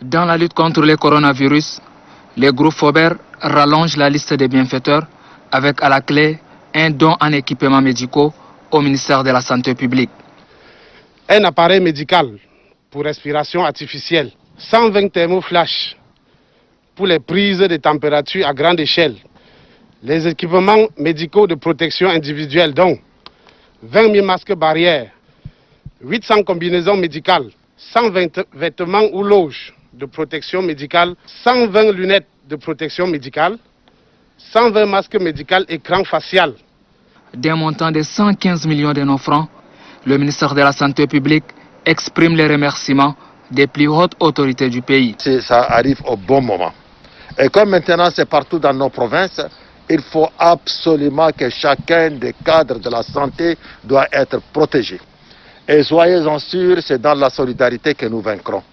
Dans la lutte contre le coronavirus, le groupe Faubert rallonge la liste des bienfaiteurs avec à la clé un don en équipements médicaux au ministère de la Santé publique. Un appareil médical pour respiration artificielle, 120 thermoflash pour les prises de température à grande échelle, les équipements médicaux de protection individuelle dont 20 000 masques barrières, 800 combinaisons médicales, 120 vêtements ou loges de protection médicale, 120 lunettes de protection médicale, 120 masques médicaux écran facial. D'un montant de 115 millions de nos francs, le ministère de la Santé publique exprime les remerciements des plus hautes autorités du pays. Ça arrive au bon moment. Et comme maintenant c'est partout dans nos provinces, il faut absolument que chacun des cadres de la santé doit être protégé. Et soyez-en sûrs, c'est dans la solidarité que nous vaincrons.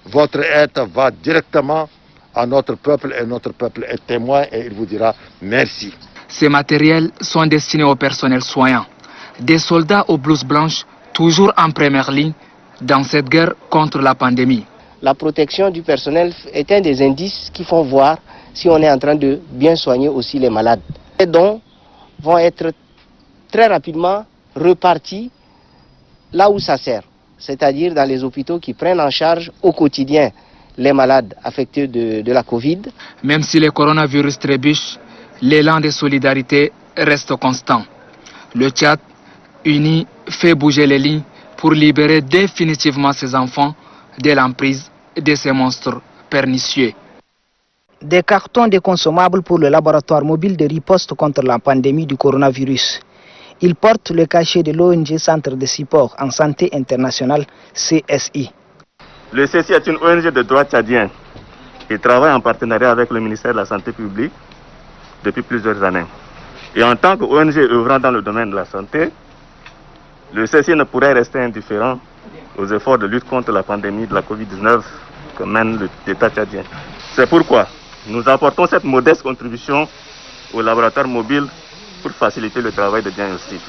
Votre aide va directement à notre peuple et notre peuple est témoin et il vous dira merci. Ces matériels sont destinés au personnel soignant, des soldats aux blouses blanches toujours en première ligne dans cette guerre contre la pandémie. La protection du personnel est un des indices qui font voir si on est en train de bien soigner aussi les malades. Les dons vont être très rapidement repartis là où ça sert, c'est-à-dire dans les hôpitaux qui prennent en charge au quotidien les malades affectés de la Covid. Même si le coronavirus trébuche, l'élan de solidarité reste constant. Le Tchad, uni, fait bouger les lignes pour libérer définitivement ses enfants de l'emprise de ces monstres pernicieux. Des cartons de consommables pour le laboratoire mobile de riposte contre la pandémie du coronavirus. Ils portent le cachet de l'ONG Centre de support en santé internationale, CSI. Le CSI est une ONG de droit tchadien qui travaille en partenariat avec le ministère de la Santé publique depuis plusieurs années. Et en tant qu'ONG œuvrant dans le domaine de la santé, le CSI ne pourrait rester indifférent aux efforts de lutte contre la pandémie de la Covid-19 que mène l'État tchadien. C'est pourquoi nous apportons cette modeste contribution au laboratoire mobile pour faciliter le travail de diagnostic.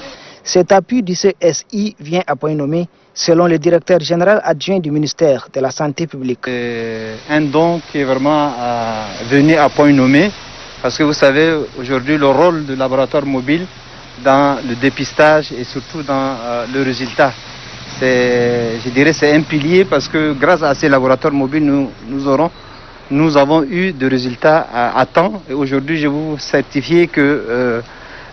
Cet appui du CSI vient à point nommé, selon le directeur général adjoint du ministère de la Santé publique. Un don qui est vraiment venu à point nommé, parce que vous savez, aujourd'hui, le rôle du laboratoire mobile dans le dépistage et surtout dans le résultat. Je dirais c'est un pilier parce que grâce à ces laboratoires mobiles, nous avons eu des résultats à temps. Et aujourd'hui, je vous certifie que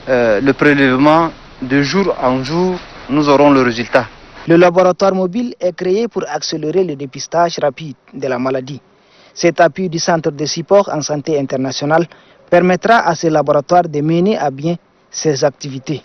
le prélèvement de jour en jour, nous aurons le résultat. Le laboratoire mobile est créé pour accélérer le dépistage rapide de la maladie. Cet appui du Centre de support en santé internationale permettra à ces laboratoires de mener à bien ses activités.